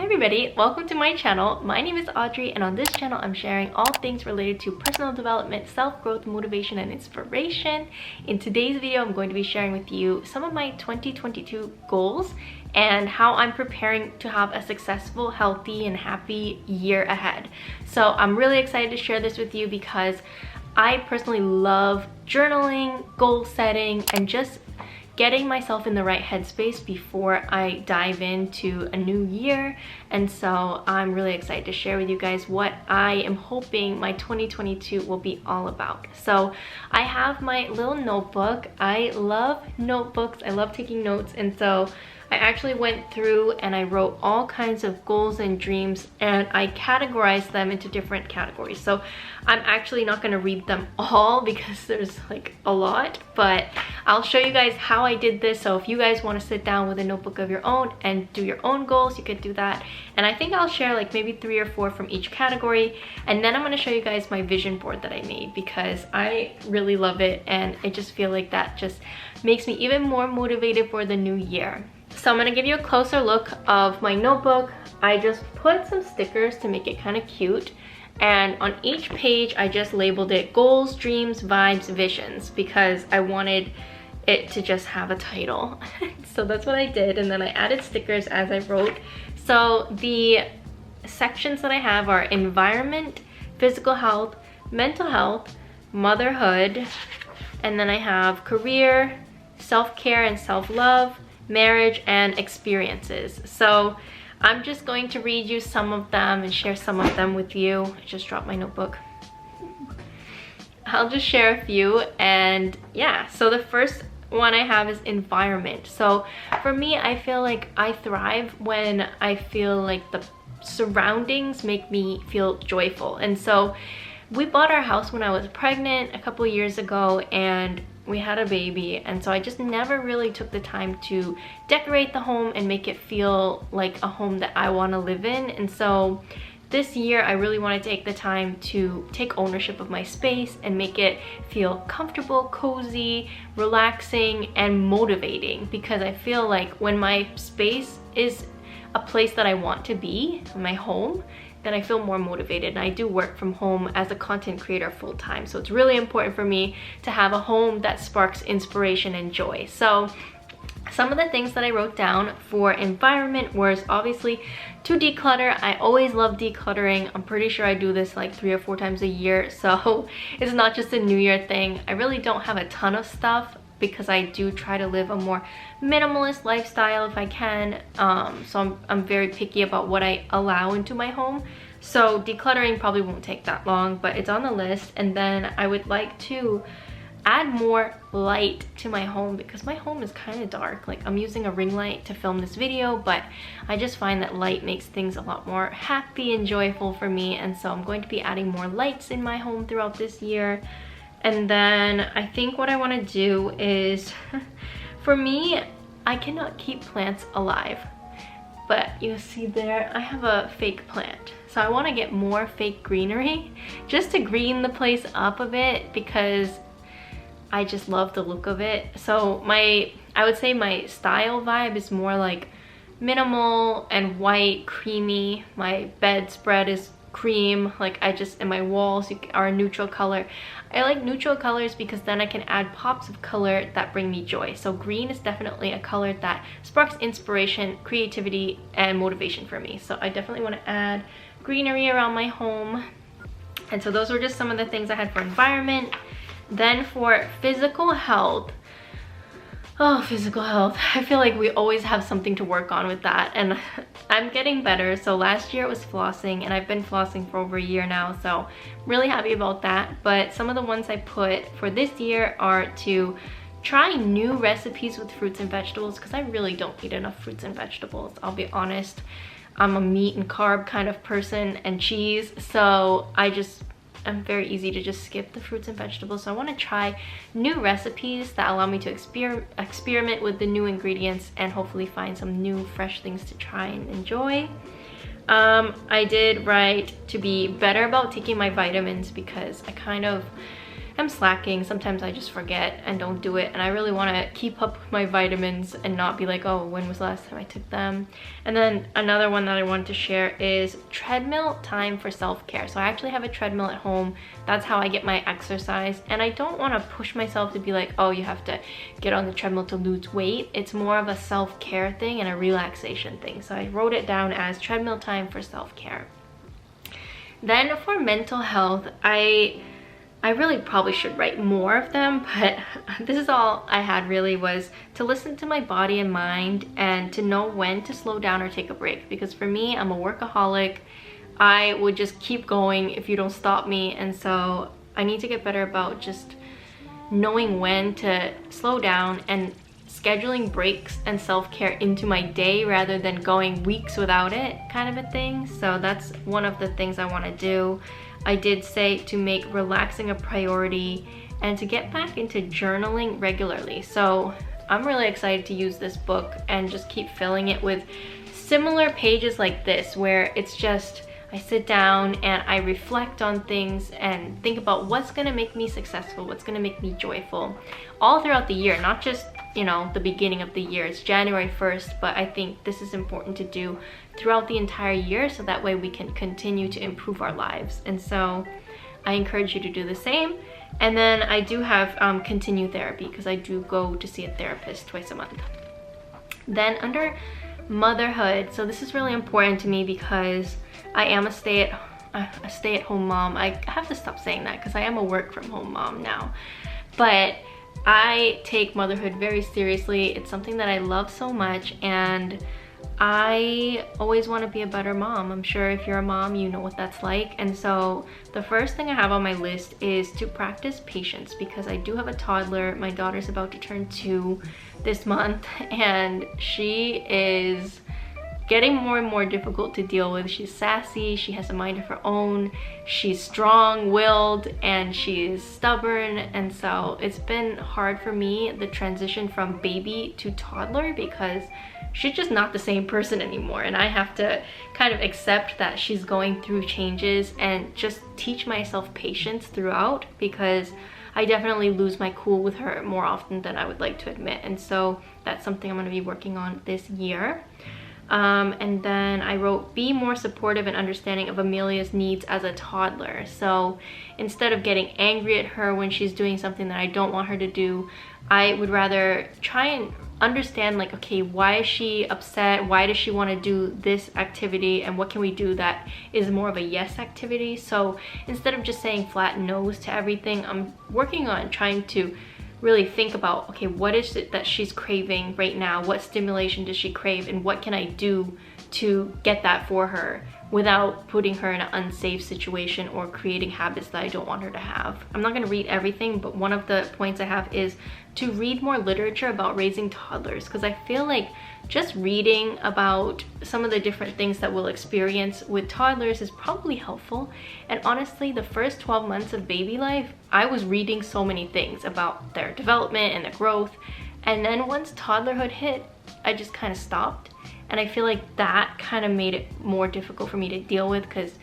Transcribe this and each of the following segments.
everybody, welcome to my channel. My name is Audrey, and on this channel I'm sharing all things related to personal development, self-growth, motivation, and inspiration. In today's video, I'm going to be sharing with you some of my 2022 goals and how I'm preparing to have a successful, healthy, and happy year ahead. So I'm really excited to share this with you because I personally love journaling, goal setting, and just getting myself in the right headspace before I dive into a new year. And so I'm really excited to share with you guys what I am hoping my 2022 will be all about. So I have my little notebook. I love notebooks. I love taking notes. And so I actually went through and I wrote all kinds of goals and dreams, and I categorized them into different categories. So I'm actually not going to read them all because there's like a lot, but I'll show you guys how I did this. So if you guys want to sit down with a notebook of your own and do your own goals, you could do that. And I think I'll share like maybe 3 or 4 from each category, and then I'm going to show you guys my vision board that I made because I really love it, and I just feel like that just makes me even more motivated for the new year. So I'm going to give you a closer look of my notebook. I just put some stickers to make it kind of cute, and on each page I just labeled it goals, dreams, vibes, visions because I wanted it to just have a title. So that's what I did, and then I added stickers as I wrote. So the sections that I have are environment, physical health, mental health, motherhood, and then I have career, self-care and self-love, marriage, and experiences. So I'm just going to read you some of them and share some of them with you. I just dropped my notebook. I'll just share a few, and yeah, so the first one I have is environment. So for me, I feel like I thrive when I feel like the surroundings make me feel joyful. And so we bought our house when I was pregnant a couple years ago, and we had a baby, and so I just never really took the time to decorate the home and make it feel like a home that I want to live in. And so this year I really want to take the time to take ownership of my space and make it feel comfortable, cozy, relaxing, and motivating, because I feel like when my space is a place that I want to be, my home, then I feel more motivated. And I do work from home as a content creator full-time, so it's really important for me to have a home that sparks inspiration and joy. So some of the things that I wrote down for environment was obviously to declutter. I always love decluttering. I'm pretty sure I do this like 3 or 4 times a year, so it's not just a New Year thing. I really don't have a ton of stuff because I do try to live a more minimalist lifestyle if I can. So I'm very picky about what I allow into my home. So decluttering probably won't take that long, but it's on the list. And then I would like to add more light to my home because my home is kind of dark. Like, I'm using a ring light to film this video, but I just find that light makes things a lot more happy and joyful for me. And so I'm going to be adding more lights in my home throughout this year. And then I think what I want to do is, for me, I cannot keep plants alive. But you see there, I have a fake plant. So I want to get more fake greenery just to green the place up a bit because I just love the look of it. So I would say my style vibe is more like minimal and white, creamy. My bedspread is cream, like and my walls are a neutral color. I like neutral colors because then I can add pops of color that bring me joy. So green is definitely a color that sparks inspiration, creativity, and motivation for me. So I definitely want to add greenery around my home. And so those were just some of the things I had for environment. Then for physical health, physical health. I feel like we always have something to work on with that, and I'm getting better. So last year it was flossing, and I've been flossing for over a year now, so I'm really happy about that. But some of the ones I put for this year are to try new recipes with fruits and vegetables because I really don't eat enough fruits and vegetables, I'll be honest. I'm a meat and carb kind of person, and cheese, so I'm very easy to just skip the fruits and vegetables. So I want to try new recipes that allow me to experiment with the new ingredients and hopefully find some new fresh things to try and enjoy. I did write to be better about taking my vitamins because I kind of am slacking. Sometimes I just forget and don't do it, and I really want to keep up with my vitamins and not be like, oh, when was the last time I took them? And then another one that I wanted to share is treadmill time for self-care. So I actually have a treadmill at home. That's how I get my exercise, and I don't want to push myself to be like, oh, you have to get on the treadmill to lose weight. It's more of a self-care thing and a relaxation thing. So I wrote it down as treadmill time for self-care. Then for mental health, I really probably should write more of them, but this is all I had really, was to listen to my body and mind and to know when to slow down or take a break. Because for me, I'm a workaholic. I would just keep going if you don't stop me, and so I need to get better about just knowing when to slow down and scheduling breaks and self-care into my day rather than going weeks without it, kind of a thing. So that's one of the things I want to do. I did say to make relaxing a priority and to get back into journaling regularly. So I'm really excited to use this book and just keep filling it with similar pages like this, where it's just I sit down and I reflect on things and think about what's gonna make me successful, what's gonna make me joyful, all throughout the year, not just, you know, the beginning of the year. It's January 1st, but I think this is important to do throughout the entire year, so that way we can continue to improve our lives. And so I encourage you to do the same. And then I do have continue therapy, because I do go to see a therapist twice a month. Then under motherhood, so this is really important to me because I am a stay-at-home mom. I have to stop saying that because I am a work-from-home mom now. But I take motherhood very seriously. It's something that I love so much, and I always want to be a better mom. I'm sure if you're a mom, you know what that's like. And so the first thing I have on my list is to practice patience, because I do have a toddler. My daughter's about to turn 2 this month, and she is getting more and more difficult to deal with. She's sassy, she has a mind of her own, she's strong-willed, and she's stubborn. And so it's been hard for me, the transition from baby to toddler, because she's just not the same person anymore, and I have to kind of accept that she's going through changes and just teach myself patience throughout, because I definitely lose my cool with her more often than I would like to admit. And so that's something I'm going to be working on this year. And then I wrote, be more supportive and understanding of Amelia's needs as a toddler. So instead of getting angry at her when she's doing something that I don't want her to do, I would rather try and understand, like, okay, why is she upset? Why does she want to do this activity? And what can we do that is more of a yes activity? So instead of just saying flat no's to everything, I'm working on trying to really think about, okay, what is it that she's craving right now? What stimulation does she crave? And what can I do to get that for her without putting her in an unsafe situation or creating habits that I don't want her to have? I'm not going to read everything, but one of the points I have is to read more literature about raising toddlers, because I feel like just reading about some of the different things that we'll experience with toddlers is probably helpful. And honestly, the first 12 months of baby life, I was reading so many things about their development and their growth. And then once toddlerhood hit, I just kind of stopped. And I feel like that kind of made it more difficult for me to deal with, because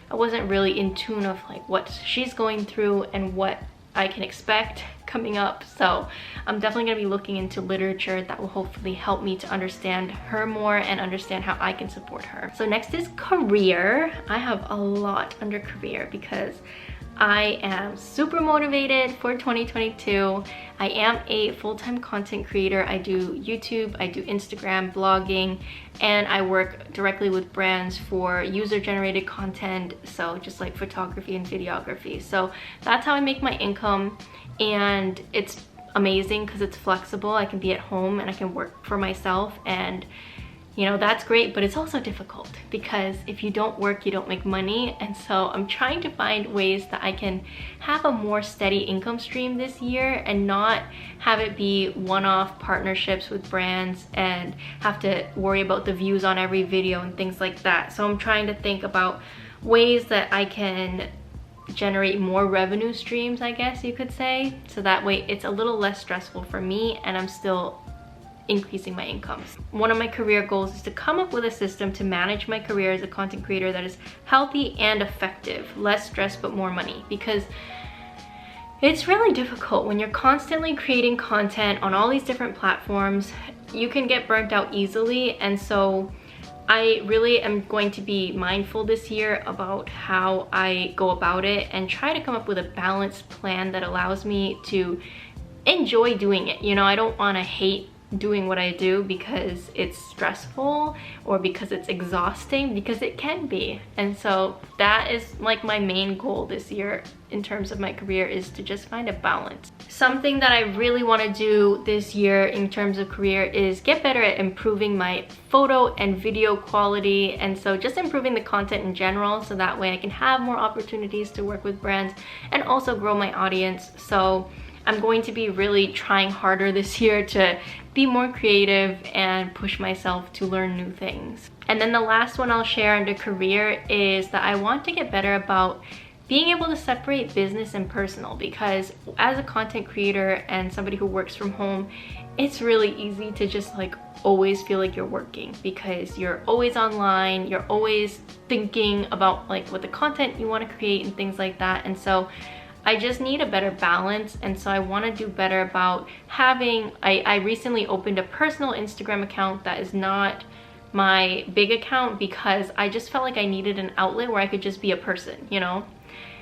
I wasn't really in tune of like what she's going through and what I can expect coming up. So I'm definitely going to be looking into literature that will hopefully help me to understand her more and understand how I can support her. So next is career. I have a lot under career because I am super motivated for 2022. I am a full-time content creator. I do YouTube, I do Instagram, blogging, and I work directly with brands for user-generated content, so just like photography and videography. So that's how I make my income, and it's amazing because it's flexible. I can be at home and I can work for myself, and you know, that's great, but it's also difficult because if you don't work, you don't make money. And so I'm trying to find ways that I can have a more steady income stream this year and not have it be one-off partnerships with brands and have to worry about the views on every video and things like that. So I'm trying to think about ways that I can generate more revenue streams, I guess you could say. So that way it's a little less stressful for me and I'm still increasing my incomes. One of my career goals is to come up with a system to manage my career as a content creator that is healthy and effective, less stress but more money. Because It's really difficult when you're constantly creating content on all these different platforms. You can get burnt out easily, and so I really am going to be mindful this year about how I go about it and try to come up with a balanced plan that allows me to enjoy doing it. You know, I don't want to hate doing what I do because it's stressful or because it's exhausting, because it can be. And so that is like my main goal this year in terms of my career, is to just find a balance. Something that I really want to do this year in terms of career is get better at improving my photo and video quality, and so just improving the content in general, so that way I can have more opportunities to work with brands and also grow my audience. So I'm going to be really trying harder this year to be more creative and push myself to learn new things. And then the last one I'll share under career is that I want to get better about being able to separate business and personal, because as a content creator and somebody who works from home, it's really easy to just like always feel like you're working, because you're always online, you're always thinking about like what the content you want to create and things like that. And so I just need a better balance, and so I want to do better about having, I recently opened a personal Instagram account that is not my big account, because I just felt like I needed an outlet where I could just be a person, you know,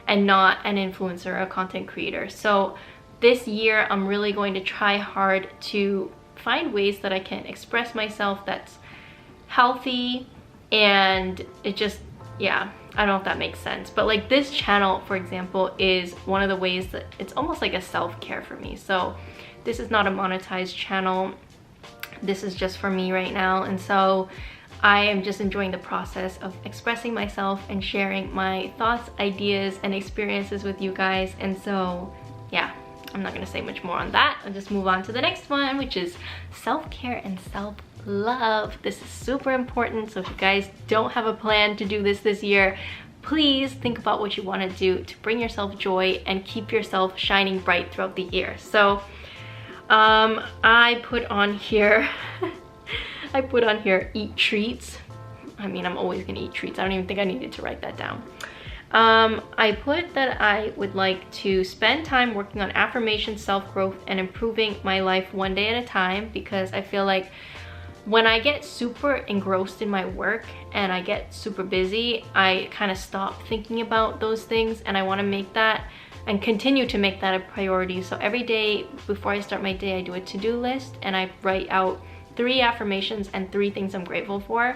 and not an influencer or a content creator. So this year I'm really going to try hard to find ways that I can express myself that's healthy, and it just, yeah, I don't know if that makes sense, but like this channel, for example, is one of the ways that it's almost like a self-care for me. So this is not a monetized channel. This is just for me right now. And so I am just enjoying the process of expressing myself and sharing my thoughts, ideas, and experiences with you guys. And so, yeah, I'm not gonna say much more on that. I'll just move on to the next one, which is self-care and self-love. This is super important. So if you guys don't have a plan to do this year, please think about what you want to do to bring yourself joy and keep yourself shining bright throughout the year. So I put on here eat treats. I mean, I'm always gonna eat treats. I don't even think I needed to write that down. I put that I would like to spend time working on affirmations, self-growth, and improving my life one day at a time, because I feel like when I get super engrossed in my work and I get super busy, I kind of stop thinking about those things, and I want to make that and continue to make that a priority. So every day before I start my day, I do a to-do list and I write out 3 affirmations and 3 things I'm grateful for.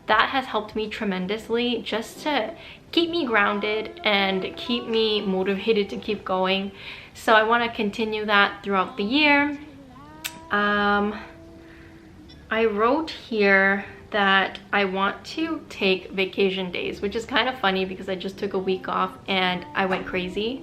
That has helped me tremendously, just to keep me grounded and keep me motivated to keep going. So I want to continue that throughout the year. I wrote here that I want to take vacation days, which is kind of funny because I just took a week off and I went crazy,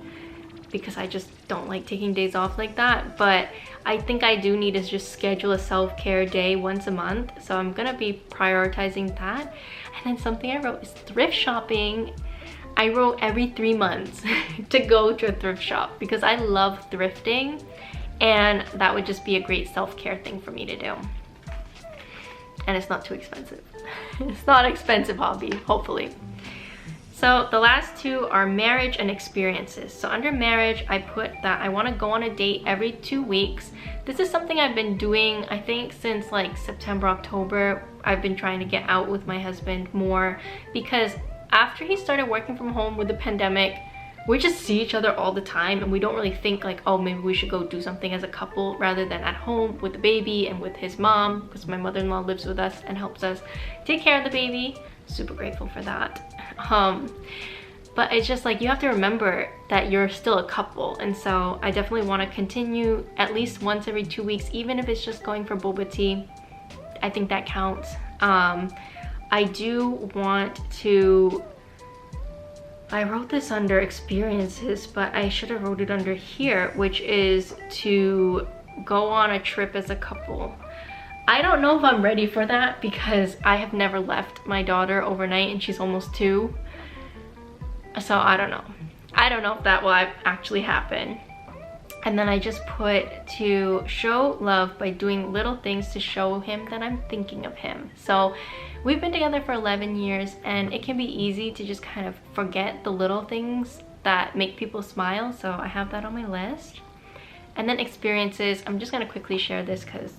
because I just don't like taking days off like that. But I think I do need to just schedule a self-care day once a month. So I'm gonna be prioritizing that. And then something I wrote is thrift shopping. I wrote every 3 months to go to a thrift shop, because I love thrifting, and that would just be a great self-care thing for me to do. And it's not too expensive. It's not an expensive hobby, hopefully. So the last 2 are marriage and experiences. So under marriage, I put that I want to go on a date every 2 weeks. This is something I've been doing, I think, since like September, October. I've been trying to get out with my husband more, because after he started working from home with the pandemic, we just see each other all the time, and we don't really think like, oh, maybe we should go do something as a couple rather than at home with the baby and with his mom, because my mother-in-law lives with us and helps us take care of the baby. Super grateful for that. But it's just like, you have to remember that you're still a couple, and so I definitely want to continue at least once every 2 weeks, even if it's just going for boba tea. I think that counts. I do want to, I wrote this under experiences, but I should have wrote it under here, which is to go on a trip as a couple. I don't know if I'm ready for that, because I have never left my daughter overnight and she's almost 2. So I don't know. I don't know if that will actually happen. And then I just put to show love by doing little things to show him that I'm thinking of him. So we've been together for 11 years, and it can be easy to just kind of forget the little things that make people smile, so I have that on my list. And then experiences, I'm just gonna quickly share this because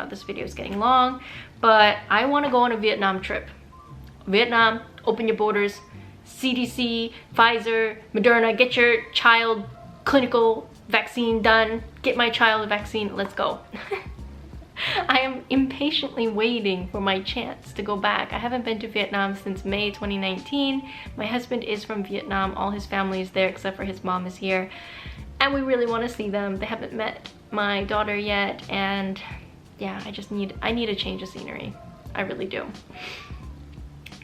this video is getting long, but I want to go on a Vietnam trip. Vietnam, open your borders, CDC, Pfizer, Moderna, get your child clinical vaccine done, get my child a vaccine, let's go. I am impatiently waiting for my chance to go back. I haven't been to Vietnam since May 2019. My husband is from Vietnam, all his family is there except for his mom is here, and we really want to see them. They haven't met my daughter yet, and yeah, I need a change of scenery. I really do.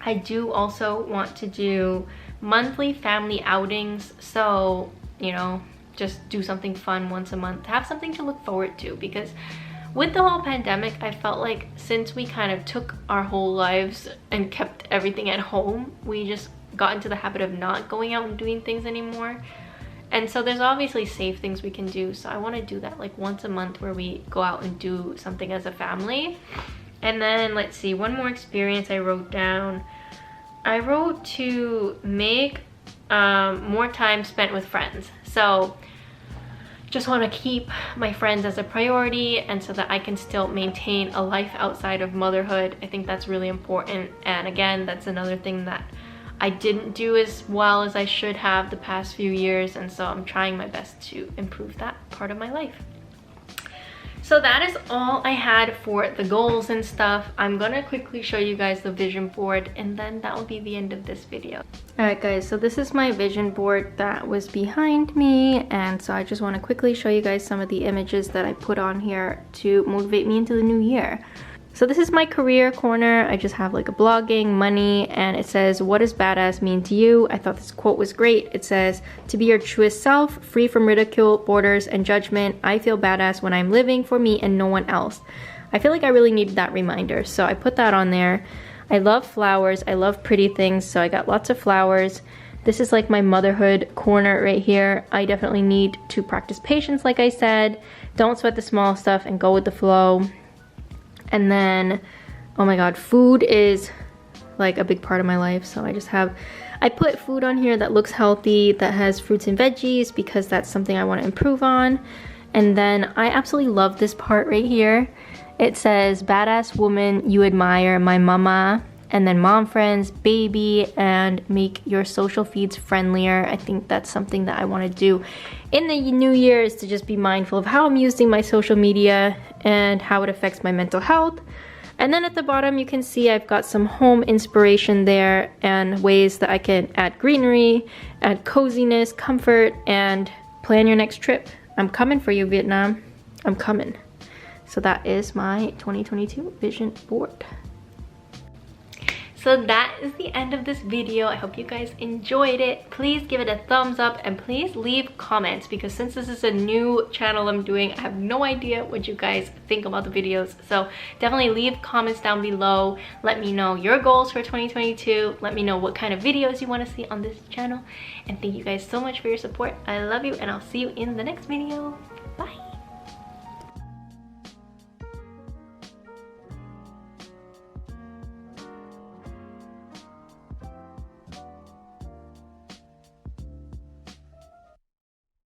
I do also want to do monthly family outings, so you know, just do something fun once a month, have something to look forward to, because with the whole pandemic, I felt like since we kind of took our whole lives and kept everything at home, we just got into the habit of not going out and doing things anymore. And so there's obviously safe things we can do, so I want to do that like once a month where we go out and do something as a family. And then let's see, one more experience I wrote down. I wrote to make more time spent with friends. So just want to keep my friends as a priority, and so that I can still maintain a life outside of motherhood. I think that's really important. And again, that's another thing that I didn't do as well as I should have the past few years, and so I'm trying my best to improve that part of my life. So that is all I had for the goals and stuff. I'm gonna quickly show you guys the vision board, and then that will be the end of this video. Alright guys, so this is my vision board that was behind me, and so I just want to quickly show you guys some of the images that I put on here to motivate me into the new year. So this is my career corner. I just have like a blogging, money, and it says, what does badass mean to you? I thought this quote was great. It says, to be your truest self, free from ridicule, borders, and judgment. I feel badass when I'm living for me and no one else. I feel like I really needed that reminder, so I put that on there. I love flowers. I love pretty things, so I got lots of flowers. This is like my motherhood corner right here. I definitely need to practice patience, like I said. Don't sweat the small stuff and go with the flow. And then, oh my god, food is like a big part of my life. So I put food on here that looks healthy, that has fruits and veggies, because that's something I want to improve on. And then I absolutely love this part right here. It says, badass woman you admire, my mama, and then mom friends, baby, and make your social feeds friendlier. I think that's something that I want to do in the new year, is to just be mindful of how I'm using my social media and how it affects my mental health. And then at the bottom you can see I've got some home inspiration there and ways that I can add greenery, add coziness, comfort, and plan your next trip. I'm coming for you, Vietnam. I'm coming. So that is my 2022 vision board. So that is the end of this video. I hope you guys enjoyed it. Please give it a thumbs up, and please leave comments, because since this is a new channel I'm doing, I have no idea what you guys think about the videos. So definitely leave comments down below. Let me know your goals for 2022. Let me know what kind of videos you want to see on this channel. And thank you guys so much for your support. I love you, and I'll see you in the next video.